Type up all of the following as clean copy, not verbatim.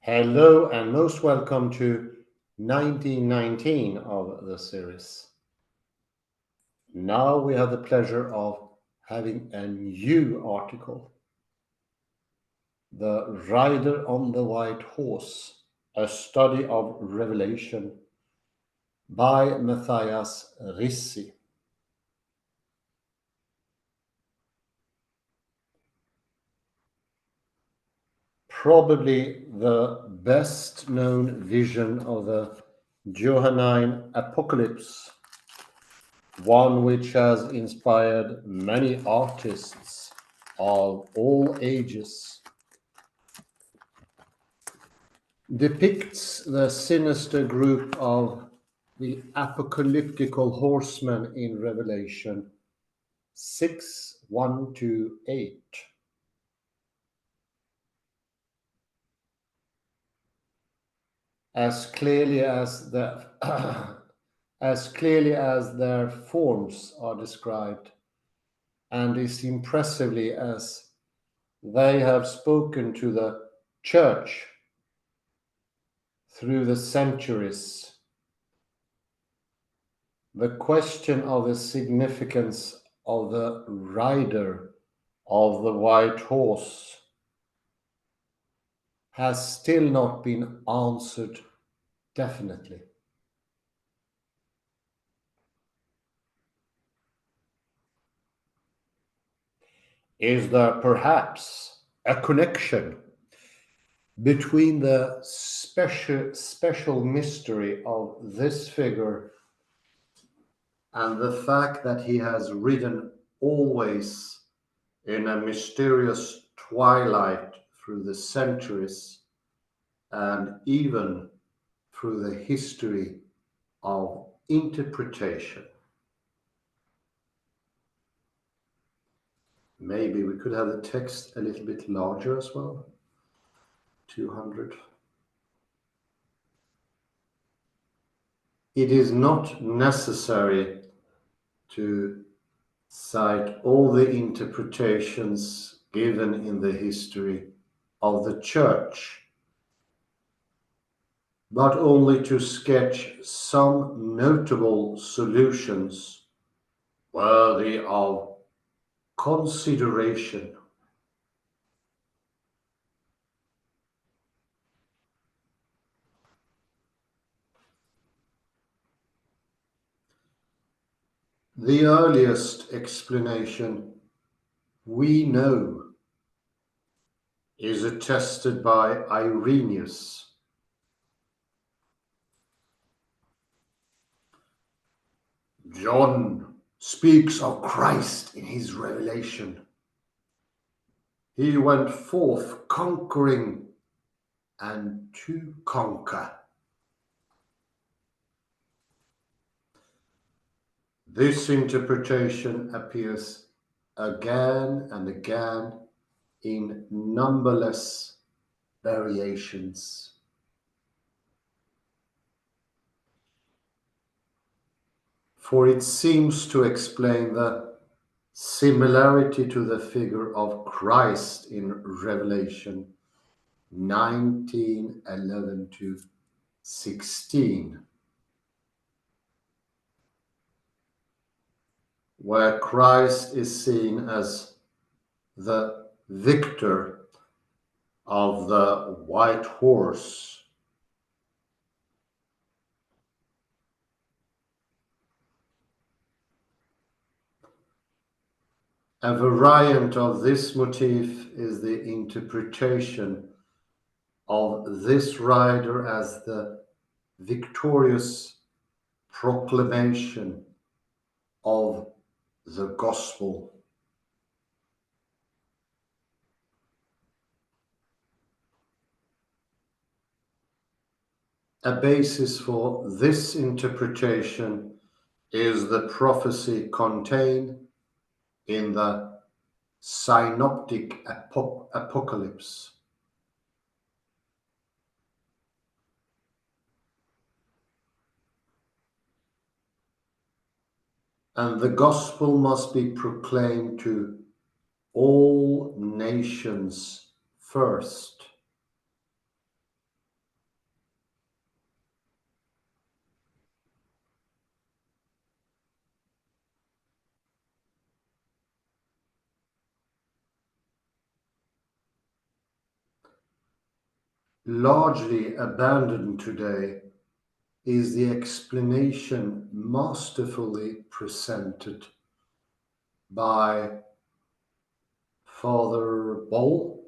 Hello and most welcome to 1919 of the series. Now we have the pleasure of having a new article. The Rider on the White Horse, a study of Revelation by Mathias Rissi. Probably the best known vision of the Johannine Apocalypse, one which has inspired many artists of all ages, depicts the sinister group of the apocalyptical horsemen in Revelation 6:1-8. As clearly as their forms are described, and as impressively as they have spoken to the church through the centuries. The question of the significance of the rider of the white horse has still not been answered definitely. Is there perhaps a connection between the special mystery of this figure and the fact that he has ridden always in a mysterious twilight through the centuries and even through the history of interpretation? Maybe we could have the text a little bit larger as well. 200. It is not necessary to cite all the interpretations given in the history of the church, but only to sketch some notable solutions worthy of consideration. The earliest explanation we know is attested by Irenaeus. John speaks of Christ in his revelation. He went forth conquering and to conquer. This interpretation appears again and again in numberless variations. For it seems to explain the similarity to the figure of Christ in Revelation 19:11-16, where Christ is seen as the victor of the white horse. A variant of this motif is the interpretation of this rider as the victorious proclamation of the gospel. A basis for this interpretation is the prophecy contained in the synoptic apocalypse. And the gospel must be proclaimed to all nations first. largely abandoned today, is the explanation masterfully presented by Father Ball,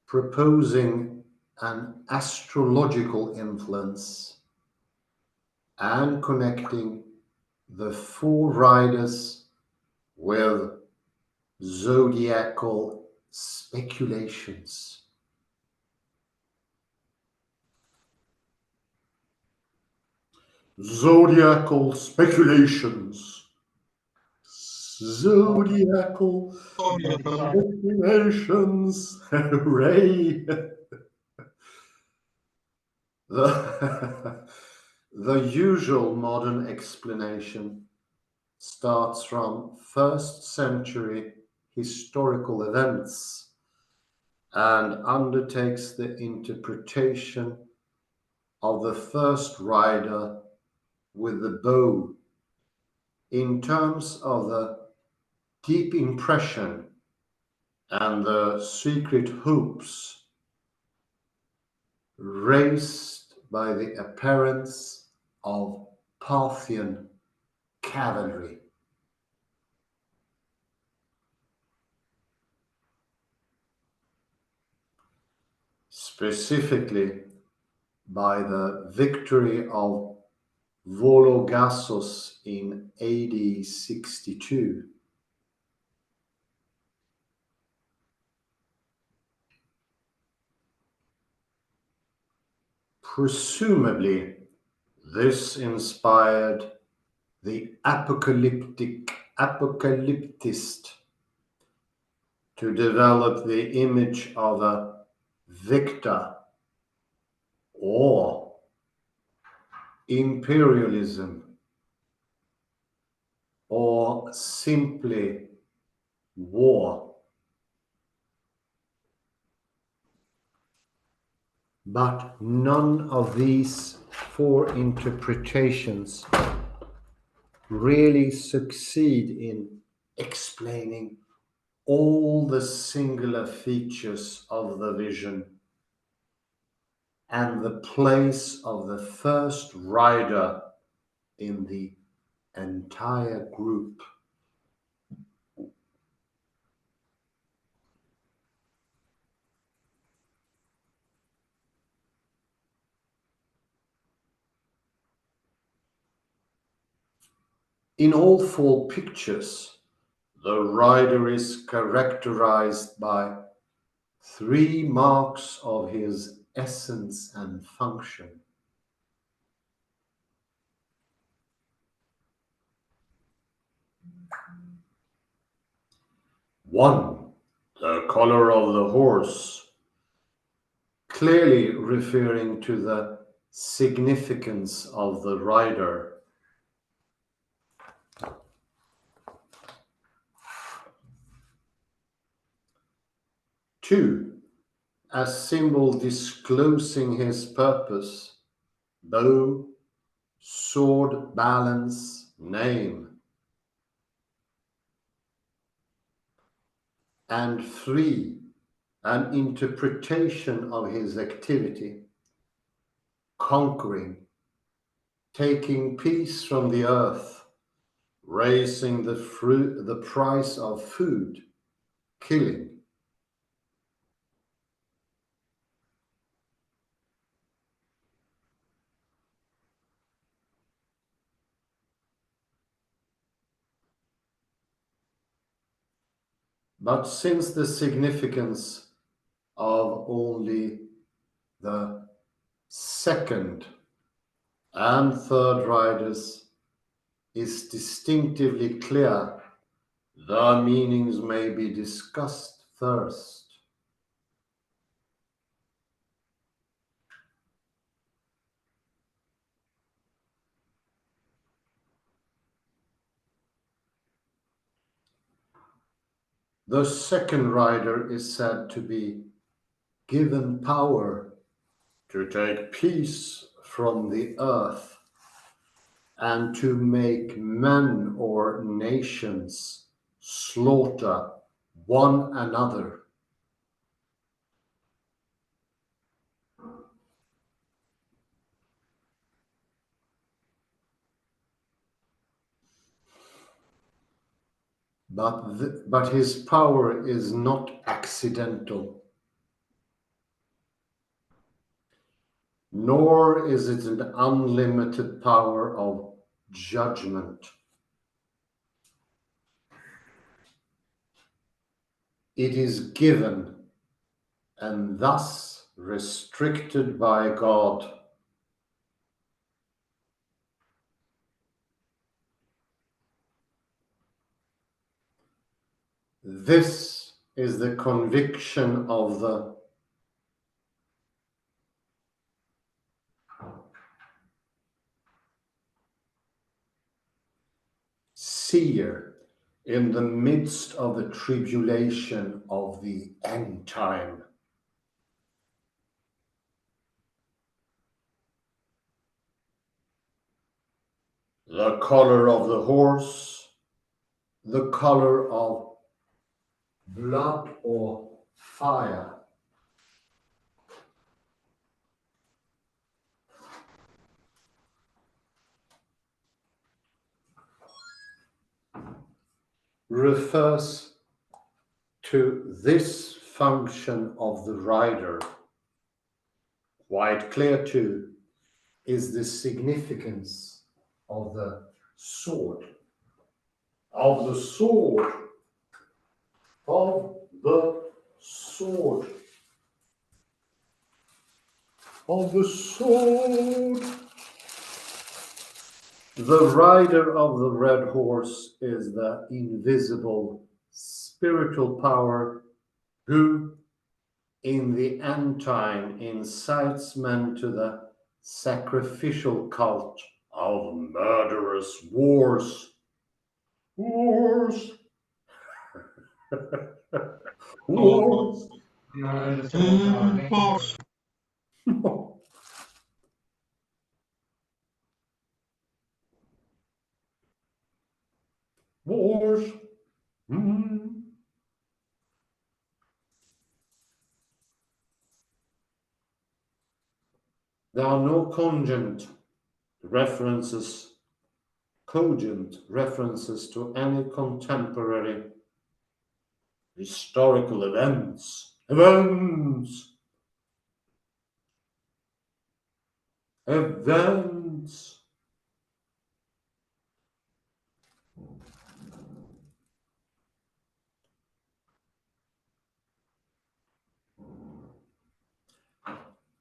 proposing an astrological influence and connecting the four riders with zodiacal speculations. Zodiacal speculations. Zodiacal speculations. Hooray! The, the usual modern explanation starts from first century historical events and undertakes the interpretation of the first rider with the bow in terms of the deep impression and the secret hopes raised by the appearance of Parthian cavalry. Specifically by the victory of Vologasos in AD 62. Presumably, this inspired the apocalyptist to develop the image of a victor or imperialism or simply war. But none of these four interpretations really succeed in explaining all the singular features of the vision and the place of the first rider in the entire group. In all four pictures, the rider is characterized by three marks of his essence and function. One, the color of the horse, clearly referring to the significance of the rider. Two, a symbol disclosing his purpose, bow, sword, balance, name. And three, an interpretation of his activity, conquering, taking peace from the earth, raising the price of food, killing. But since the significance of only the second and third riders is distinctively clear, the meanings may be discussed first. The second rider is said to be given power to take peace from the earth and to make men or nations slaughter one another. but his power is not accidental, nor is it an unlimited power of judgment. It is given and thus restricted by God. This is the conviction of the seer in the midst of the tribulation of the end time. The color of the horse, the color of blood or fire. Refers to this function of the rider. Quite clear too is the significance of the sword. Of the sword. Of the sword. Of the sword. The rider of the red horse is the invisible spiritual power who, in the end time, incites men to the sacrificial cult of murderous wars. Wars. Wars. Boss. Wars. There are no cogent references to any contemporary historical events.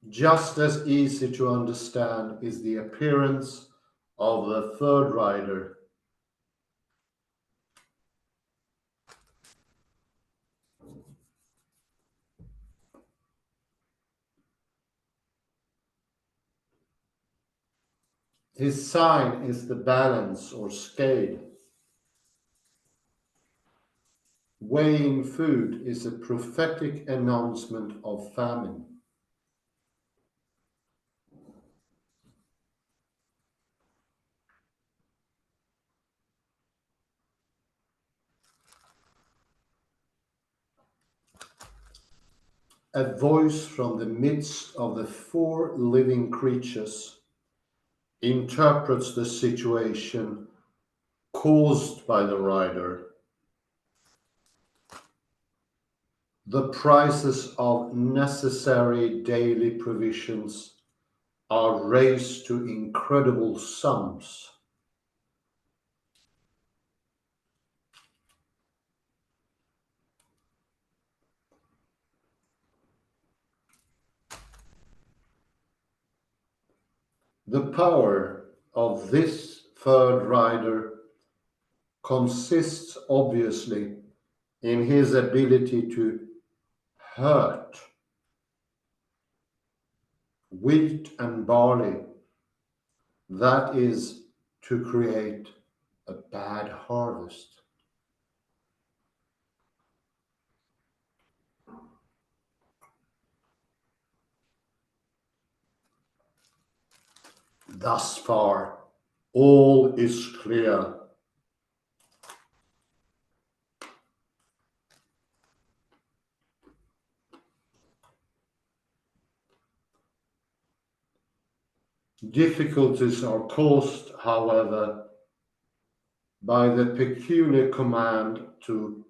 Just as easy to understand is the appearance of the third rider. His sign is the balance or scale. Weighing food is a prophetic announcement of famine. A voice from the midst of the four living creatures interprets the situation caused by the rider. The prices of necessary daily provisions are raised to incredible sums. The power of this third rider consists obviously in his ability to hurt wheat and barley, that is, to create a bad harvest. Thus far, all is clear. Difficulties are caused, however, by the peculiar command to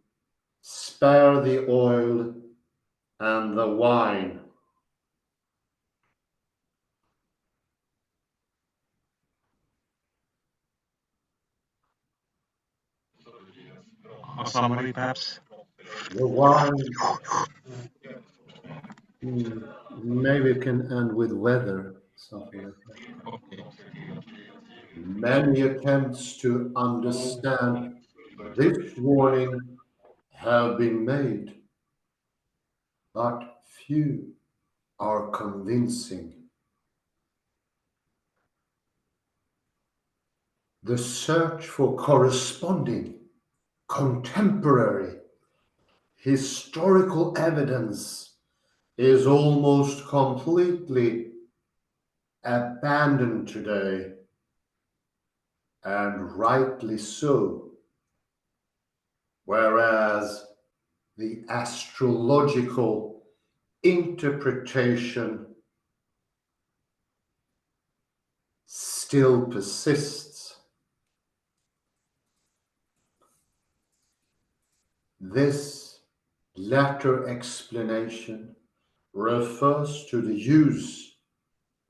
spare the oil and the wine. A summary, perhaps? The wine, maybe it can end with weather, something like that. Okay. Many attempts to understand this warning have been made, but few are convincing. The search for corresponding, contemporary, historical evidence is almost completely abandoned today, and rightly so, whereas the astrological interpretation still persists. This latter explanation refers to the use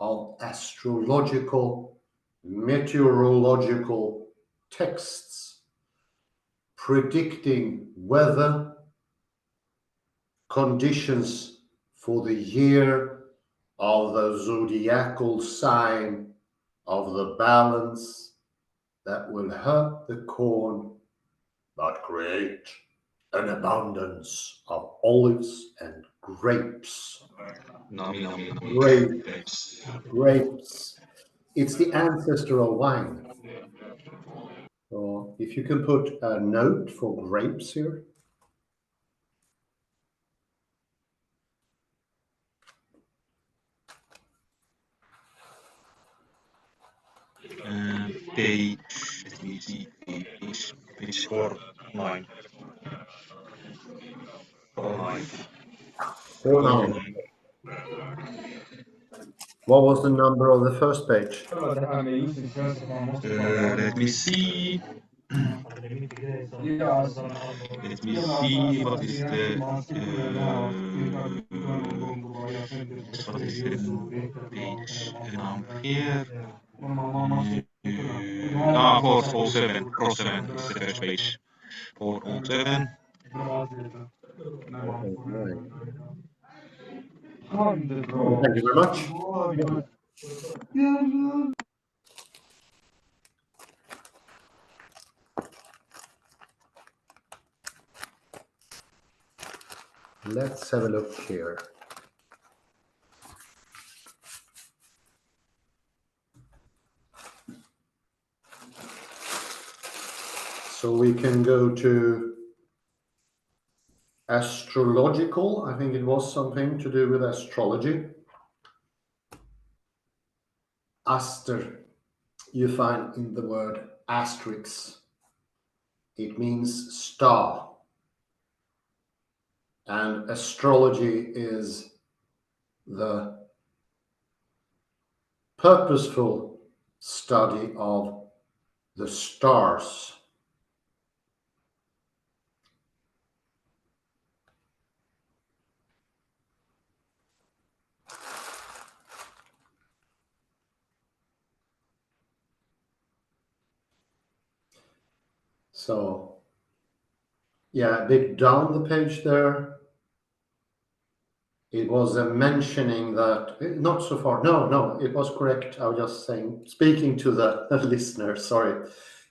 of astrological, meteorological texts predicting weather conditions for the year of the zodiacal sign of the balance that will hurt the corn but create an abundance of olives and grapes. Nami, nami, nami. Grapes, grapes. It's the ancestor of wine. So if you can put a note for grapes here. Page, let me see, page 4, 9. 4, 9. Four nine. What was the number of the first page? Let me see. Let me see what is the page number here. 407. 407 is the first page. 407. 409. Thank you very much. Let's have a look here. So we can go to astrological. I think it was something to do with astrology. Aster, you find in the word asterisk. It means star. And astrology is the purposeful study of the stars. So, yeah, a bit down the page there, it was a mentioning that, not so far, no, it was correct. I was just saying, speaking to the listener, sorry.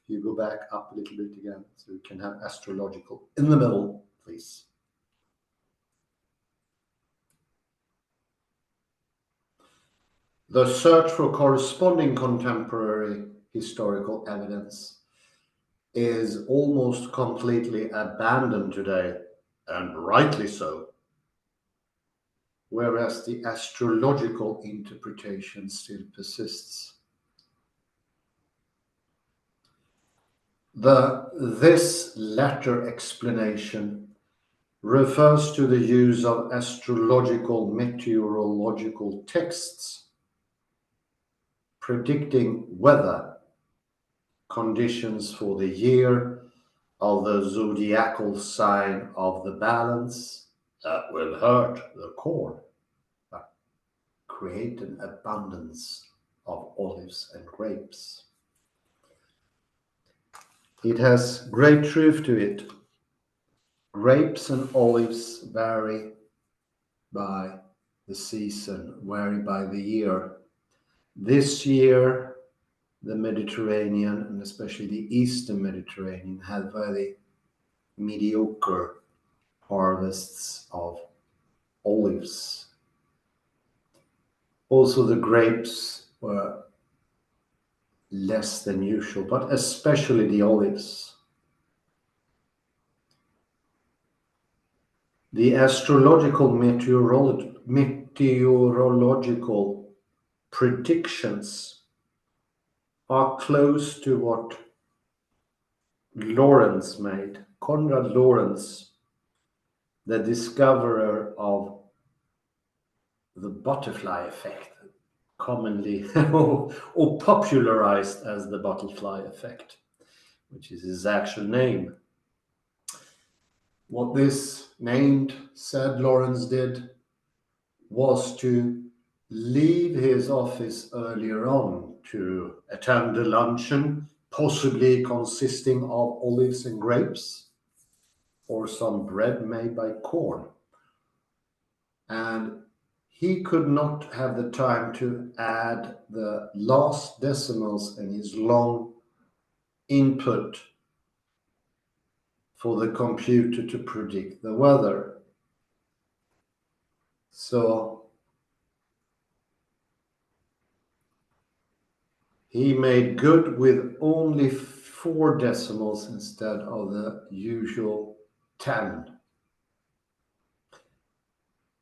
You go back up a little bit again, so you can have astrological in the middle, please. The search for corresponding contemporary historical evidence is almost completely abandoned today, and rightly so, whereas the astrological interpretation still persists. This latter explanation refers to the use of astrological meteorological texts predicting weather conditions for the year of the zodiacal sign of the balance that will hurt the corn, but create an abundance of olives and grapes. It has great truth to it. Grapes and olives vary by the season, vary by the year. This year, the Mediterranean, and especially the Eastern Mediterranean, had very mediocre harvests of olives. Also, the grapes were less than usual, but especially the olives. The astrological meteorological predictions are close to what Lorentz made. Konrad Lorenz, the discoverer of the butterfly effect, commonly or popularized as the butterfly effect, which is his actual name. What this named, said Lorentz did, was to leave his office earlier on to attend a luncheon, possibly consisting of olives and grapes, or some bread made by corn. And he could not have the time to add the last decimals in his long input for the computer to predict the weather. So he made good with only 4 decimals instead of the usual 10.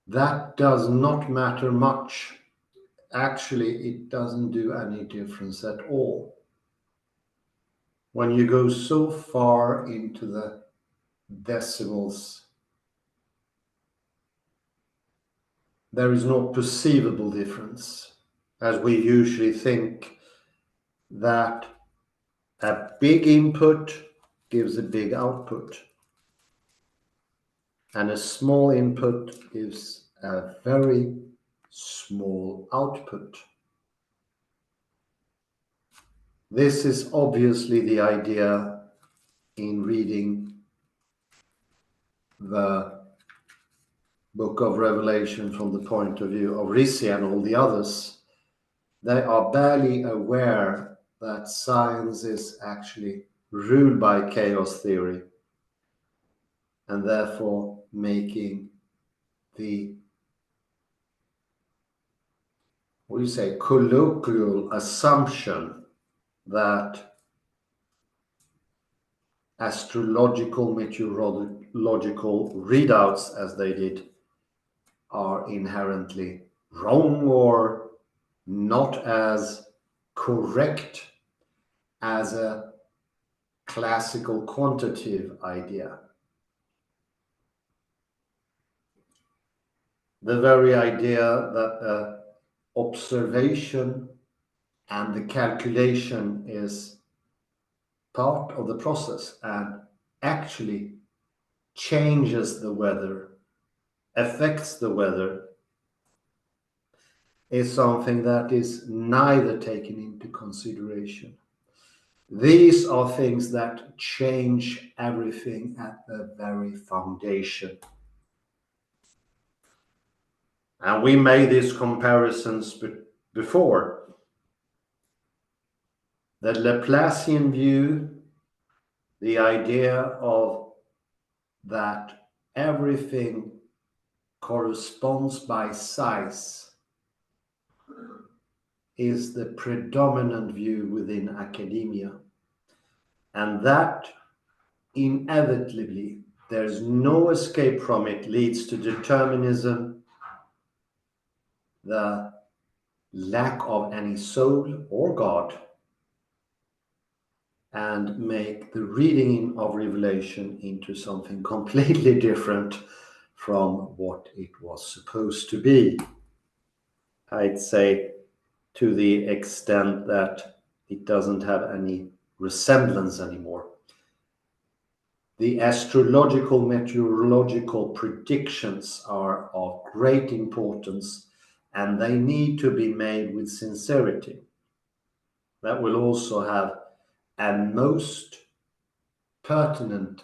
That does not matter much. Actually, it doesn't do any difference at all. When you go so far into the decimals, there is no perceivable difference, as we usually think that a big input gives a big output, and a small input gives a very small output. This is obviously the idea in reading the book of Revelation from the point of view of Rissi and all the others. They are barely aware that science is actually ruled by chaos theory, and therefore making the, what do you say, colloquial assumption that astrological meteorological readouts, as they did, are inherently wrong or not as correct as a classical quantitative idea. The very idea that the observation and the calculation is part of the process and actually changes the weather, affects the weather, is something that is neither taken into consideration. These are things that change everything at the very foundation. And we made these comparisons before. The Laplacian view, the idea of that everything corresponds by size, is the predominant view within academia. And that inevitably, there's no escape from it, leads to determinism, the lack of any soul or God, and make the reading of Revelation into something completely different from what it was supposed to be. I'd say to the extent that it doesn't have any resemblance anymore. The astrological, meteorological predictions are of great importance, and they need to be made with sincerity. That will also have a most pertinent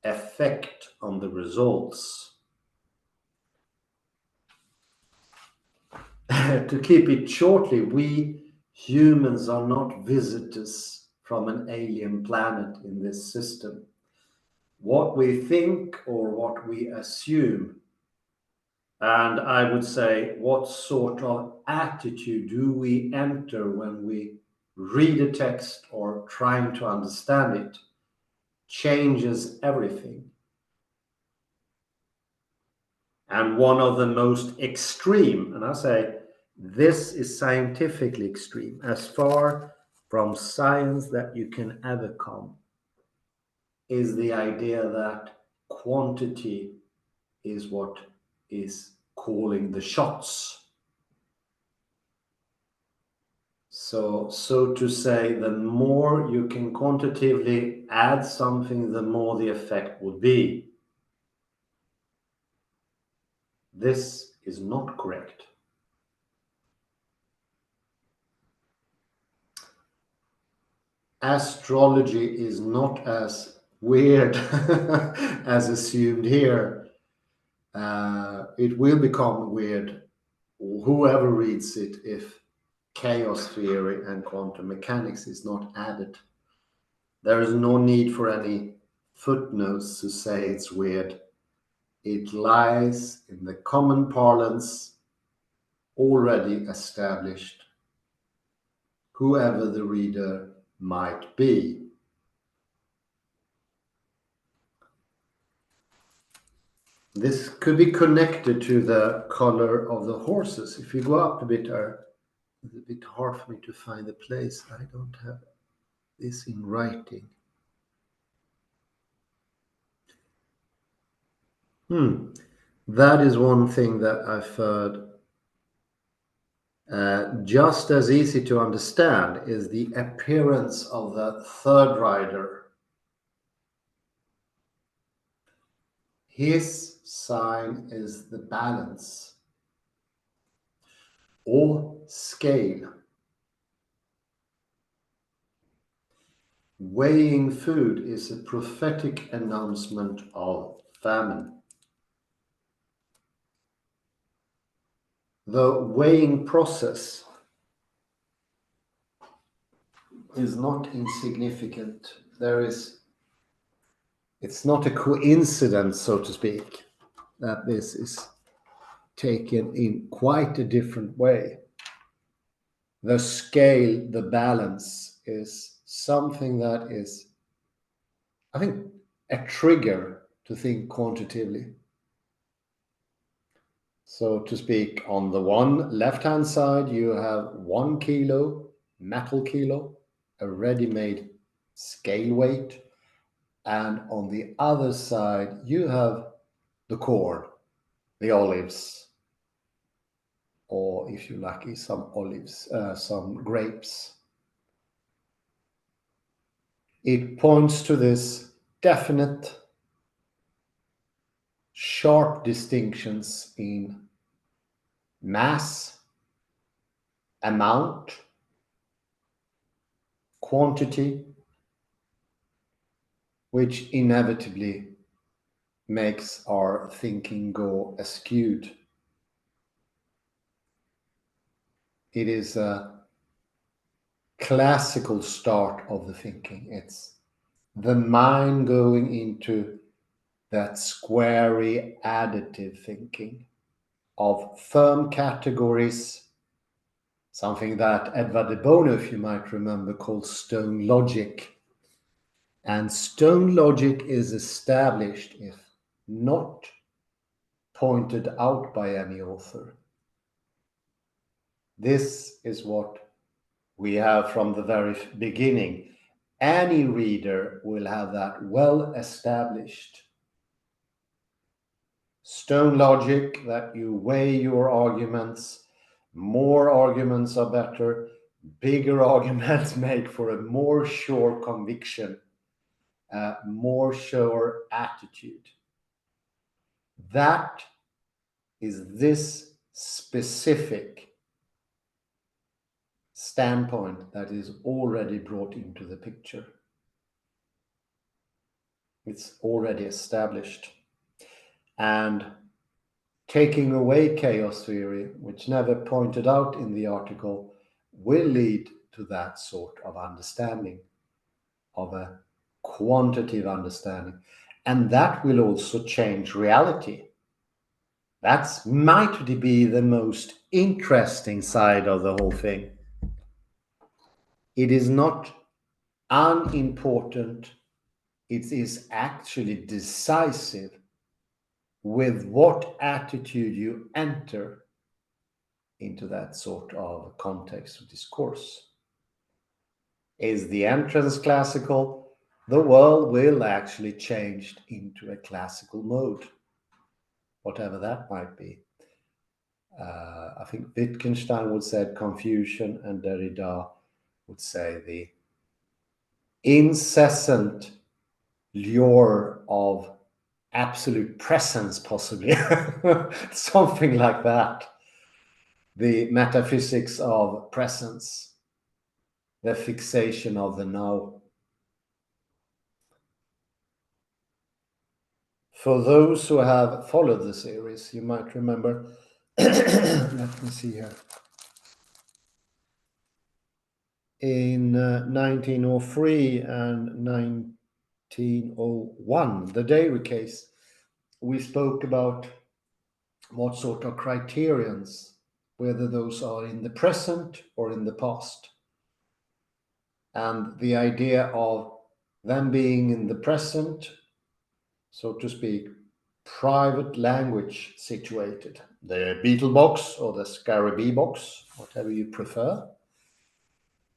effect on the results. To keep it shortly, we humans are not visitors from an alien planet in this system. What we think or what we assume, and I would say what sort of attitude do we enter when we read a text or trying to understand it, changes everything. And one of the most extreme, and I say this is scientifically extreme, as far from science that you can ever come, is the idea that quantity is what is calling the shots. So to say, the more you can quantitatively add something, the more the effect would be. This is not correct. Astrology is not as weird as assumed here. It will become weird, whoever reads it, if chaos theory and quantum mechanics is not added. There is no need for any footnotes to say it's weird. It lies in the common parlance already established, whoever the reader might be. This could be connected to the color of the horses. If you go up a bit, it's a bit hard for me to find the place. I don't have this in writing. That is one thing that I've heard. Just as easy to understand is the appearance of the third rider. His sign is the balance or scale. Weighing food is a prophetic announcement of famine. The weighing process is not insignificant. It's not a coincidence, so to speak, that this is taken in quite a different way. The scale, the balance, is something that is, I think, a trigger to think quantitatively. So to speak, on the one left-hand side, you have 1 kilo, metal kilo, a ready-made scale weight. And on the other side, you have the corn, the olives, or if you're lucky, some grapes. It points to this definite, sharp distinctions in mass, amount, quantity, which inevitably makes our thinking go askew. It is a classical start of the thinking. It's the mind going into that squarey additive thinking of firm categories, something that Edward de Bono, if you might remember, called stone logic. And stone logic is established, if not pointed out by any author. This is what we have from the very beginning. Any reader will have that well established. Stone logic, that you weigh your arguments. More arguments are better. bigger arguments make for a more sure conviction, a more sure attitude. That is this specific standpoint that is already brought into the picture. It's already established. And taking away chaos theory, which never pointed out in the article, will lead to that sort of understanding, of a quantitative understanding. And that will also change reality. That's might be the most interesting side of the whole thing. It is not unimportant, it is actually decisive with what attitude you enter into that sort of context of discourse. Is the entrance classical? The world will actually change into a classical mode, whatever that might be. I think Wittgenstein would say confusion, and Derrida would say the incessant lure of absolute presence, possibly. Something like that. The metaphysics of presence, the fixation of the now. For those who have followed the series, you might remember, let me see here. In 1903 and 1901, the Dairy case, we spoke about what sort of criterions, whether those are in the present or in the past. And the idea of them being in the present, so to speak, private language situated, the Beetle box or the Scarabee box, whatever you prefer.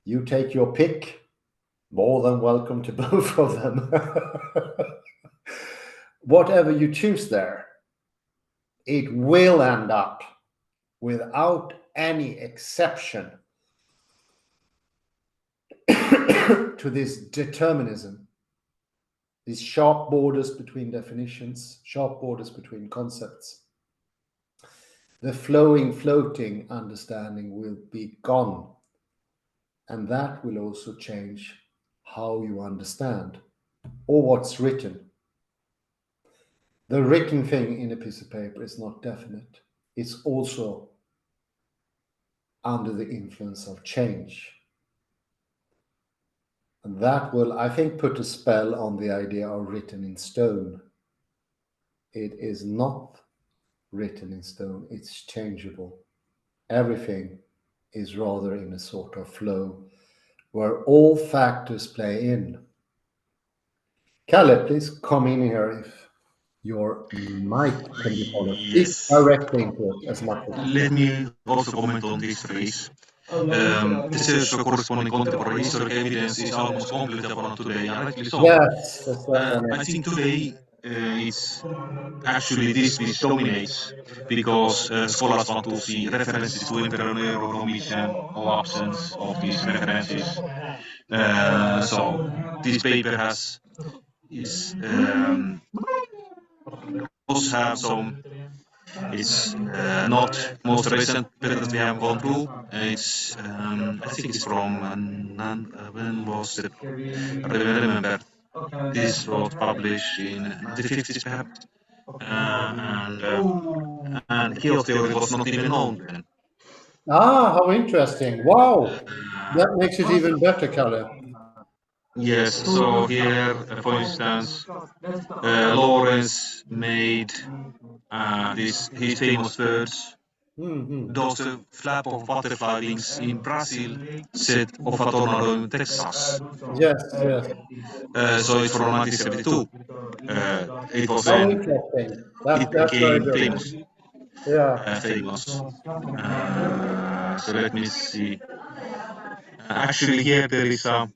You take your pick, more than welcome to both of them. Whatever you choose there, it will end up, without any exception, to this determinism, these sharp borders between definitions, sharp borders between concepts. The floating understanding will be gone. And that will also change how you understand, or what's written. The written thing in a piece of paper is not definite. It's also under the influence of change. And that will, I think, put a spell on the idea of written in stone. It is not written in stone, it's changeable. Everything is rather in a sort of flow where all factors play in. Kalle, please come in here if your mic can be followed. Speak Yes. directly into it as much as you Let can. me also comment on this phrase. The search for corresponding contemporary historical evidence is almost completely upon today, and rightly so. Yes, that's that one. I think today it's actually this which dominates because scholars want to see references to emperor Nero, Domitian, or absence of these references. So this paper also have some. It's not most recent paper that we have gone through. It's I think it's from when was it? I don't remember. This was published in the 50s perhaps, and chaos theory was not even known then. Ah, how interesting. Wow. That makes it even better, Kalle. Yes, so here, for instance, Lawrence made his famous words. Does a flap of butterfly wings in Brazil set of a tornado in Texas? Yes, yes. So it's from 1972. It was How when interesting. it That's very became good. famous. Yeah. So let me see. Actually, here there is a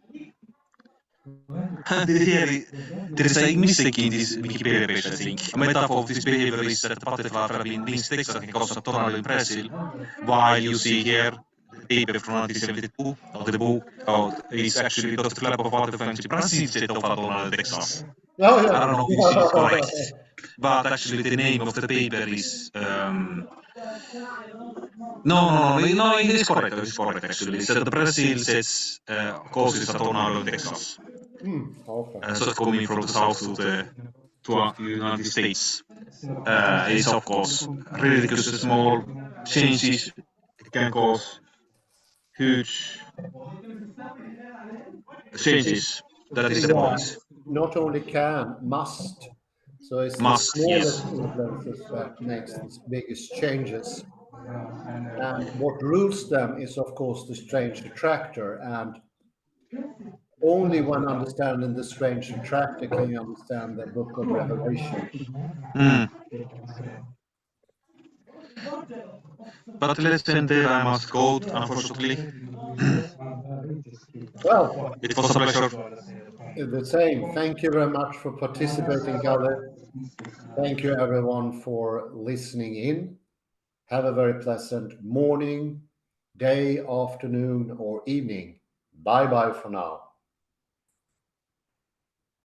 there is a mistake in this Wikipedia page, I think. A metaphor of this behavior is that the butterfly flapping wings Texas can cause a tornado in Brazil, while you see here paper from 1972 of the book is actually Dr. Flap of Artifacts Brazil set of Adonal, Texas. Oh, yeah. I don't know if this is correct, but actually the name of the paper is no, it is correct. It is correct actually. So the Brazil sets causes a tornado in Texas. Okay. So coming from the south to the United States. It's of course ridiculously small changes can cause huge changes. That is the point. Not only can, must. So it's the Must, smallest yes. influences that makes the biggest changes. And what rules them is, of course, the strange attractor. And only when understanding the strange attractor can you understand the book of Revelation. Mm. But let's end there. I must go, unfortunately. Well, It was a pleasure. the same. Thank you very much for participating, Kalle. Thank you, everyone, for listening in. Have a very pleasant morning, day, afternoon, or evening. Bye bye for now.